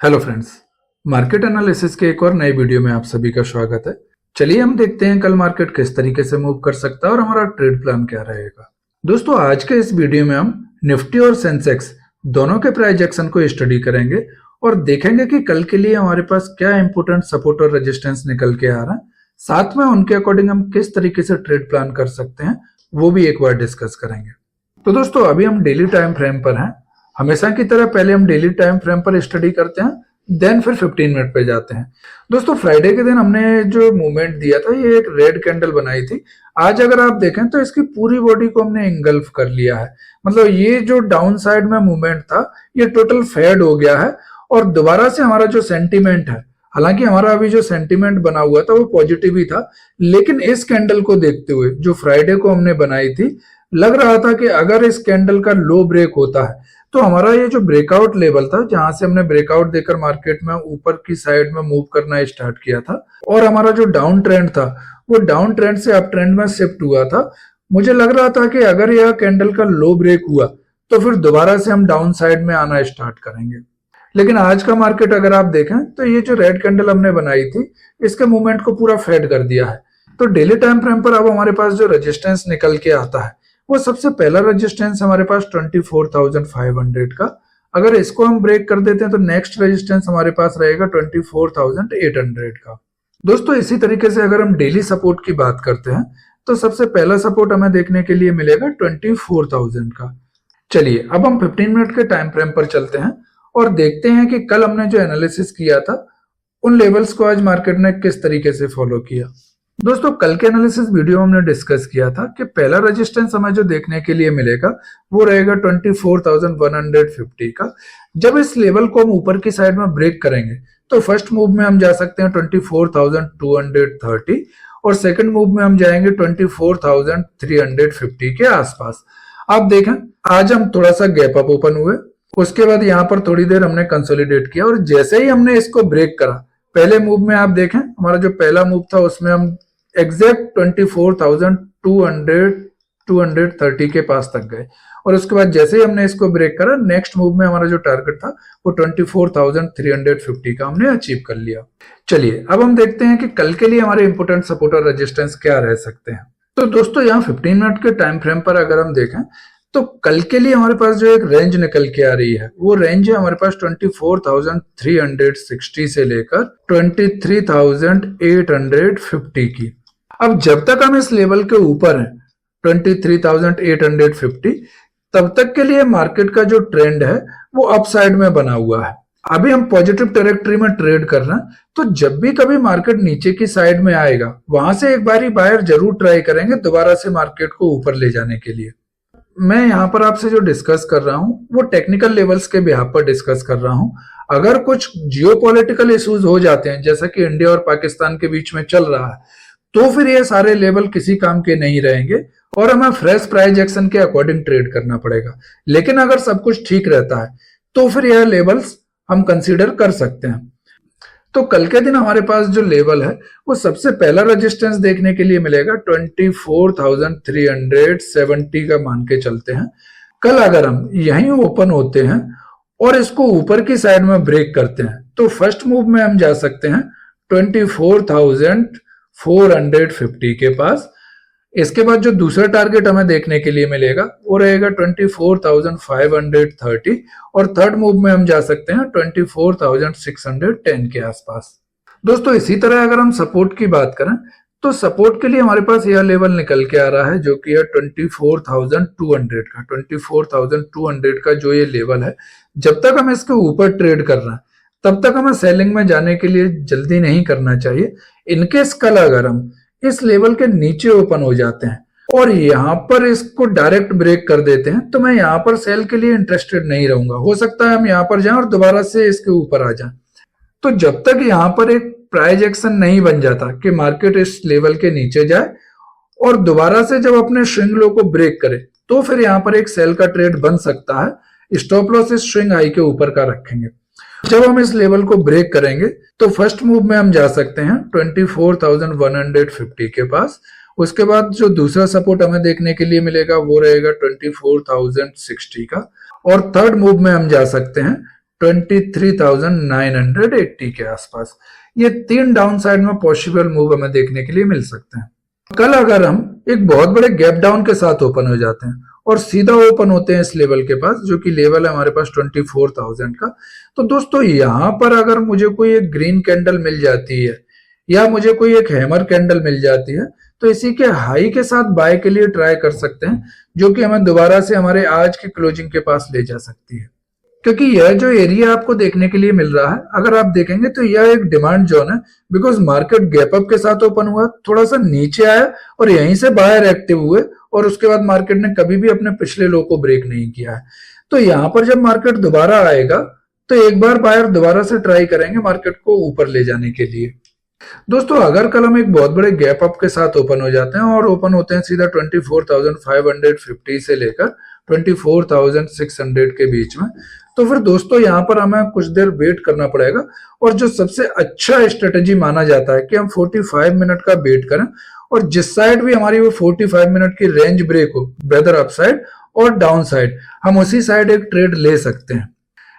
Hello friends, market analysis के एक और नए वीडियो में आप सभी का स्वागत है। चलिए हम देखते हैं कल मार्केट किस तरीके से मूव कर सकता है और हमारा ट्रेड प्लान क्या रहेगा। दोस्तों, आज के इस वीडियो में हम निफ्टी और सेंसेक्स दोनों के प्राइस एक्शन को स्टडी करेंगे और देखेंगे कि कल के लिए हमारे पास क्या इंपोर्टेंट सपोर्ट और रेजिस्टेंस निकल के आ रहा है। साथ में उनके अकॉर्डिंग हम किस तरीके से ट्रेड प्लान कर सकते हैं वो भी एक बार डिस्कस करेंगे। तो दोस्तों, अभी हम डेली टाइम फ्रेम पर हैं। हमेशा की तरह पहले हम डेली टाइम फ्रेम पर स्टडी करते हैं, देन फिर 15 मिनट पे जाते हैं। दोस्तों, फ्राइडे के दिन हमने जो मूवमेंट दिया था, ये एक रेड कैंडल बनाई थी। आज अगर आप देखें तो इसकी पूरी बॉडी को हमने इंगल्फ कर लिया है। मतलब ये जो डाउन साइड में मूवमेंट था, ये टोटल फेड हो गया है और दोबारा से हमारा जो सेंटीमेंट है, हालांकि हमारा अभी जो सेंटीमेंट बना हुआ था वो पॉजिटिव ही था, लेकिन इस कैंडल को देखते हुए जो फ्राइडे को हमने बनाई थी, लग रहा था कि अगर इस कैंडल का लो ब्रेक होता है तो हमारा ये जो ब्रेकआउट लेवल था, जहां से हमने ब्रेकआउट देकर मार्केट में ऊपर की साइड में मूव करना स्टार्ट किया था और हमारा जो डाउन ट्रेंड था वो डाउन ट्रेंड से अप ट्रेंड में शिफ्ट हुआ था, मुझे लग रहा था कि अगर यह कैंडल का लो ब्रेक हुआ तो फिर दोबारा से हम डाउन साइड में आना स्टार्ट करेंगे। लेकिन आज का मार्केट अगर आप देखें तो ये जो रेड कैंडल हमने बनाई थी, इसके मूवमेंट को पूरा फेड कर दिया है। तो डेली टाइम फ्रेम पर अब हमारे पास जो रेजिस्टेंस निकल के आता है, वो सबसे पहला रेजिस्टेंस हमारे पास 24,500 का। अगर इसको हम ब्रेक कर देते हैं तो नेक्स्ट रेजिस्टेंस हमारे पास रहेगा 24,800 का। दोस्तों, इसी तरीके से अगर हम डेली सपोर्ट की बात करते हैं तो सबसे पहला सपोर्ट हमें देखने के लिए मिलेगा 24,000 का। चलिए अब हम 15 मिनट के टाइम फ्रेम पर चलते हैं और देखते हैं कि कल हमने जो एनालिसिस किया था उन लेवल्स को आज मार्केट ने किस तरीके से फॉलो किया। दोस्तों, कल के एनालिसिस वीडियो में हमने डिस्कस किया था कि पहला रेजिस्टेंस हमें जो देखने के लिए मिलेगा वो रहेगा 24,150 का। जब इस लेवल को हम ऊपर की साइड में ब्रेक करेंगे तो फर्स्ट मूव में हम जा सकते हैं 24,230 और सेकंड मूव में हम जाएंगे 24,350 के आसपास। आप देखें, आज हम थोड़ा सा गैप अप ओपन हुए, उसके बाद यहाँ पर थोड़ी देर हमने कंसोलिडेट किया और जैसे ही हमने इसको ब्रेक करा, पहले मूव में आप देखें हमारा जो पहला मूव था उसमें हम एग्जैक्ट 24,230 के पास तक गए और उसके बाद जैसे ही हमने इसको ब्रेक करा, नेक्स्ट मूव में हमारा जो टारगेट था वो 24,350 का हमने अचीव कर लिया। चलिए अब हम देखते हैं कि कल के लिए हमारे इंपोर्टेंट सपोर्ट और रेजिस्टेंस क्या रह सकते हैं। तो दोस्तों, यहाँ 15 मिनट के टाइम फ्रेम पर अगर हम देखें तो कल के लिए हमारे पास जो एक रेंज निकल के आ रही है, वो रेंज है हमारे पास 24,360 से लेकर 23,850 की। अब जब तक हम इस लेवल के ऊपर हैं 23,850, तब तक के लिए मार्केट का जो ट्रेंड है वो अपसाइड में बना हुआ है। अभी हम पॉजिटिव टेरिटरी में ट्रेड कर रहे हैं, तो जब भी कभी मार्केट नीचे की साइड में आएगा, वहां से एक बारी बायर जरूर ट्राई करेंगे दोबारा से मार्केट को ऊपर ले जाने के लिए। मैं यहाँ पर आपसे जो डिस्कस कर रहा हूँ वो टेक्निकल लेवल्स के बिहाफ पर डिस्कस कर रहा हूँ। अगर कुछ जियोपॉलिटिकल इश्यूज हो जाते हैं, जैसा कि इंडिया और पाकिस्तान के बीच में चल रहा है, तो फिर ये सारे लेवल किसी काम के नहीं रहेंगे और हमें फ्रेश प्राइस एक्शन के अकॉर्डिंग ट्रेड करना पड़ेगा। लेकिन अगर सब कुछ ठीक रहता है तो फिर यह लेवल्स हम कंसीडर कर सकते हैं। तो कल के दिन हमारे पास जो लेवल है वो सबसे पहला रेजिस्टेंस देखने के लिए मिलेगा 24,370 का मान के चलते हैं। कल अगर हम यहीं ओपन होते हैं और इसको ऊपर की साइड में ब्रेक करते हैं तो फर्स्ट मूव में हम जा सकते हैं 24,450 के पास। इसके बाद जो दूसरा टारगेट हमें देखने के लिए मिलेगा वो रहेगा 24,530 और थर्ड मूव में हम जा सकते हैं 24,610 के आसपास। दोस्तों, इसी तरह अगर हम सपोर्ट की बात करें तो सपोर्ट के लिए हमारे पास यह लेवल निकल के आ रहा है जो कि है 24,200 का। 24,200 का जो ये लेवल है, जब तक हम इसके ऊपर ट्रेड कर रहे हैं तब तक हमें सेलिंग में जाने के लिए जल्दी नहीं करना चाहिए। इनकेस कल अगर हम इस लेवल के नीचे ओपन हो जाते हैं और यहां पर इसको डायरेक्ट ब्रेक कर देते हैं तो मैं यहां पर सेल के लिए इंटरेस्टेड नहीं रहूंगा। हो सकता है हम यहां पर जाएं और दोबारा से इसके ऊपर आ जाएं। तो जब तक यहां पर एक प्राइस एक्शन नहीं बन जाता कि मार्केट इस लेवल के नीचे जाए और दोबारा से जब अपने स्विंग लो को ब्रेक करे, तो फिर यहां पर एक सेल का ट्रेड बन सकता है। स्टॉप लॉस इस स्विंग हाई के ऊपर का रखेंगे। जब हम इस लेवल को ब्रेक करेंगे तो फर्स्ट मूव में हम जा सकते हैं 24,150 के पास। उसके बाद जो दूसरा सपोर्ट हमें देखने के लिए मिलेगा वो रहेगा 24,060 का और थर्ड मूव में हम जा सकते हैं 23,980 के आसपास। ये 3 डाउन साइड में पॉसिबल मूव हमें देखने के लिए मिल सकते हैं। कल अगर हम एक बहुत बड़े गैप डाउन के साथ ओपन हो जाते हैं और सीधा ओपन होते हैं इस लेवल के पास, जो कि लेवल है हमारे पास 24,000 का, तो दोस्तों यहां पर अगर मुझे कोई एक ग्रीन कैंडल मिल जाती है या मुझे कोई एक हैमर कैंडल मिल जाती है, तो इसी के हाई के साथ बाय के लिए ट्राई कर सकते हैं, जो कि हमें दोबारा से हमारे आज की क्लोजिंग के पास ले जा सकती है। क्योंकि यह जो एरिया आपको देखने के लिए मिल रहा है, अगर आप देखेंगे तो यह एक डिमांड जोन है, बिकॉज मार्केट गैप अप के साथ ओपन हुआ, थोड़ा सा नीचे आया और यहीं से बाहर एक्टिव हुए और उसके बाद मार्केट ने कभी भी अपने पिछले लो को ब्रेक नहीं किया है। तो यहां पर जब मार्केट दोबारा आएगा तो एक बार बायर दोबारा से ट्राई करेंगे मार्केट को ऊपर ले जाने के लिए। दोस्तों अगर कल हम एक बहुत बड़े गैप अप के साथ ओपन हो जाते हैं और ओपन होते हैं सीधा 24,550 से लेकर 24,600 के बीच में, तो फिर दोस्तों यहाँ पर हमें कुछ देर वेट करना पड़ेगा। और जो सबसे अच्छा स्ट्रेटेजी माना जाता है कि हम 45 मिनट का वेट करें और जिस साइड भी हमारी वो 45 मिनट की रेंज ब्रेक हो, वेदर अप साइड और डाउन साइड, हम उसी साइड एक ट्रेड ले सकते हैं।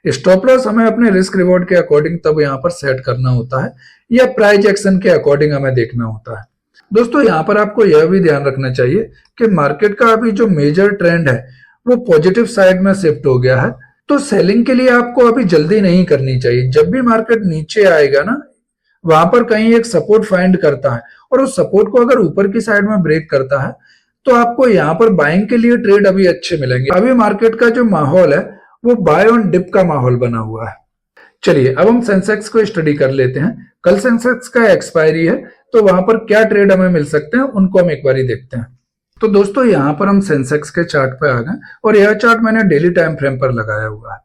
स्टॉप लॉस हमें अपने रिस्क रिवॉर्ड के अकॉर्डिंग तब यहाँ पर सेट करना होता है या प्राइस एक्शन के अकॉर्डिंग हमें देखना होता है। दोस्तों यहाँ पर आपको यह भी ध्यान रखना चाहिए कि मार्केट का अभी जो मेजर ट्रेंड है वो पॉजिटिव साइड में शिफ्ट हो गया है, तो सेलिंग के लिए आपको अभी जल्दी नहीं करनी चाहिए। जब भी मार्केट नीचे आएगा ना, वहां पर कहीं एक सपोर्ट फाइंड करता है और उस सपोर्ट को अगर ऊपर की साइड में ब्रेक करता है तो आपको यहाँ पर बाइंग के लिए ट्रेड अभी अच्छे मिलेंगे। अभी मार्केट का जो माहौल है वो बाय ऑन डिप का माहौल बना हुआ है। चलिए अब हम सेंसेक्स को स्टडी कर लेते हैं। कल सेंसेक्स का एक्सपायरी है, तो वहां पर क्या ट्रेड हमें मिल सकते हैं उनको हम एक बारी देखते हैं। तो दोस्तों यहाँ पर हम सेंसेक्स के चार्ट पे आ गए और यह चार्ट मैंने डेली टाइम फ्रेम पर लगाया हुआ है।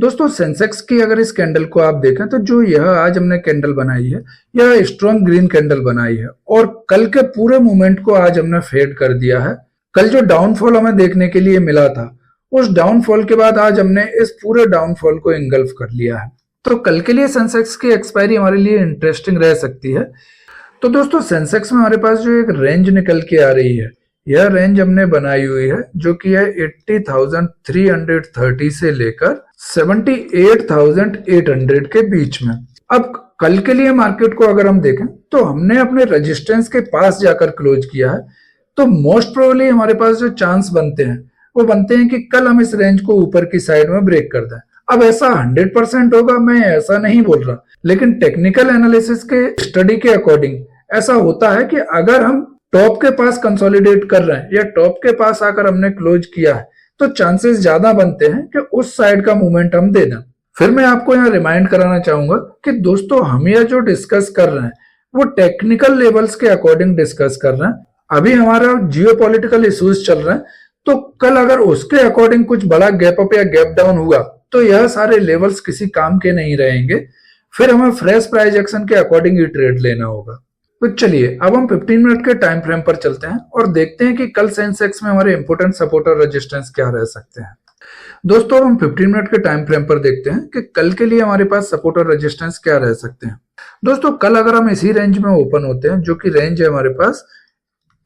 दोस्तों सेंसेक्स की अगर इस कैंडल को आप देखें तो जो यह आज हमने कैंडल बनाई है, यह स्ट्रॉन्ग ग्रीन कैंडल बनाई है और कल के पूरे मूवमेंट को आज हमने फेड कर दिया है। कल जो डाउनफॉल हमें देखने के लिए मिला था, उस डाउनफॉल के बाद आज हमने इस पूरे डाउनफॉल को इंगल्फ कर लिया है। तो कल के लिए सेंसेक्स की एक्सपायरी हमारे लिए इंटरेस्टिंग रह सकती है। तो दोस्तों सेंसेक्स में हमारे पास जो एक रेंज निकल के आ रही है, यह रेंज हमने बनाई हुई है जो कि है 80,330 से लेकर 78,800 के बीच में। अब कल के लिए मार्केट को अगर हम देखें तो हमने अपने रेजिस्टेंस के पास जाकर क्लोज किया है, तो मोस्ट प्रोबेबली हमारे पास जो चांस बनते हैं वो बनते हैं कि कल हम इस रेंज को ऊपर की साइड में ब्रेक कर दें। अब ऐसा 100% होगा मैं ऐसा नहीं बोल रहा, लेकिन टेक्निकल एनालिसिस के स्टडी के अकॉर्डिंग ऐसा होता है कि अगर हम टॉप के पास कंसोलिडेट कर रहे हैं या टॉप के पास आकर हमने क्लोज किया है, तो चांसेस ज्यादा बनते हैं कि उस साइड का मूवमेंट हम दे दें। फिर मैं आपको यहाँ रिमाइंड कराना चाहूंगा कि दोस्तों हम यह जो डिस्कस कर रहे हैं वो टेक्निकल लेवल्स के अकॉर्डिंग डिस्कस कर रहे हैं। अभी हमारा जियोपॉलिटिकल इश्यूज चल रहे हैं, तो कल अगर उसके अकॉर्डिंग कुछ बड़ा गैप अप या गैप डाउन हुआ तो यह सारे लेवल्स किसी काम के नहीं रहेंगे। फिर हमें फ्रेश प्राइस एक्शन के अकॉर्डिंग ही ट्रेड लेना होगा। तो चलिए अब हम 15 मिनट के टाइम फ्रेम पर चलते हैं और देखते हैं कि कल सेंसेक्स में हमारे इंपोर्टेंट सपोर्ट और रेजिस्टेंस क्या रह सकते हैं। दोस्तों हम 15 मिनट के टाइम फ्रेम पर देखते हैं कि कल के लिए हमारे पास सपोर्ट और रेजिस्टेंस क्या रह सकते हैं। दोस्तों कल अगर हम इसी रेंज में ओपन होते हैं, जो कि रेंज है हमारे पास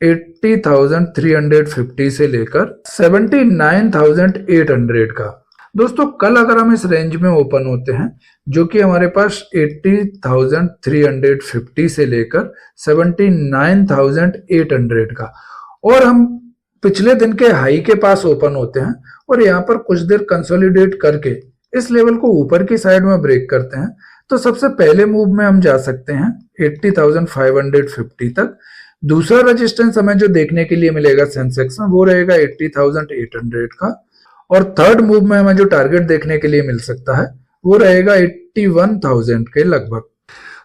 80,350 से लेकर 79,800 का। दोस्तों कल अगर हम इस रेंज में ओपन होते हैं, जो कि हमारे पास 80,350 से लेकर 79,800 का, और हम पिछले दिन के हाई के पास ओपन होते हैं और यहाँ पर कुछ देर कंसोलिडेट करके इस लेवल को ऊपर की साइड में ब्रेक करते हैं, तो सबसे पहले मूव में हम जा सकते हैं 80,550 तक। दूसरा रेजिस्टेंस हमें जो देखने के लिए मिलेगा सेंसेक्स में वो रहेगा 80,800 का, और थर्ड मूव में हमें जो टारगेट देखने के लिए मिल सकता है वो रहेगा 81,000 के लगभग।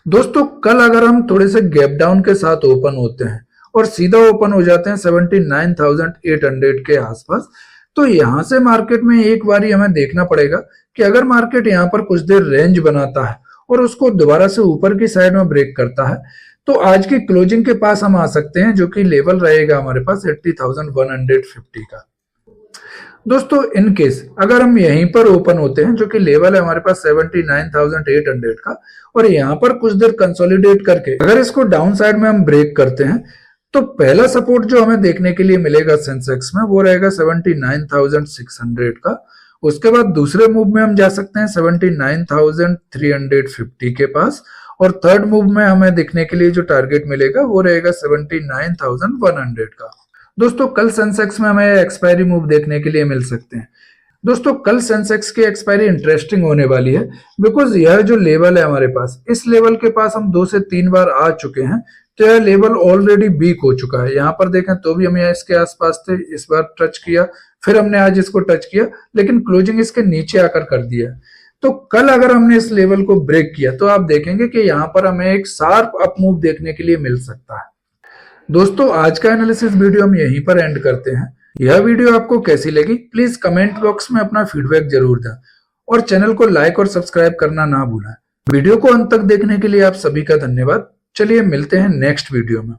दोस्तों कल अगर हम थोड़े से गैप डाउन के साथ ओपन होते हैं और सीधा ओपन हो जाते हैं 79,800 के आसपास, तो यहां से मार्केट में एक बारी हमें देखना पड़ेगा कि अगर मार्केट यहाँ पर कुछ देर रेंज बनाता है और उसको दोबारा से ऊपर की साइड में ब्रेक करता है, तो आज की क्लोजिंग के पास हम आ सकते हैं, जो कि लेवल रहेगा हमारे पास 80,150 का। दोस्तों इन केस अगर हम यहीं पर ओपन होते हैं, जो कि लेवल है हमारे पास 79,800 का, और यहाँ पर कुछ देर कंसोलिडेट करके अगर इसको डाउन साइड में हम ब्रेक करते हैं, तो पहला सपोर्ट जो हमें देखने के लिए मिलेगा सेंसेक्स में वो रहेगा 79,600 का, उसके बाद दूसरे मूव में हम जा सकते हैं 79,350 के पास, और थर्ड मूव में हमें देखने के लिए जो टारगेट मिलेगा वो रहेगा 79,100 का। दोस्तों कल सेंसेक्स में हमें एक्सपायरी मूव देखने के लिए मिल सकते हैं। दोस्तों कल सेंसेक्स की एक्सपायरी इंटरेस्टिंग होने वाली है, बिकॉज यह जो लेवल है हमारे पास, इस लेवल के पास हम 2 से 3 बार आ चुके हैं, तो यह लेवल ऑलरेडी वीक हो चुका है। यहाँ पर देखें तो भी हम यहाँ इसके आसपास थे, इस बार टच किया, फिर हमने आज इसको टच किया, लेकिन क्लोजिंग इसके नीचे आकर कर दिया। तो कल अगर हमने इस लेवल को ब्रेक किया तो आप देखेंगे कि यहाँ पर हमें एक शार्प अप मूव देखने के लिए मिल सकता है। दोस्तों आज का एनालिसिस वीडियो हम यहीं पर एंड करते हैं। यह वीडियो आपको कैसी लगी प्लीज कमेंट बॉक्स में अपना फीडबैक जरूर दें, और चैनल को लाइक और सब्सक्राइब करना ना भूलें। वीडियो को अंत तक देखने के लिए आप सभी का धन्यवाद। चलिए मिलते हैं नेक्स्ट वीडियो में।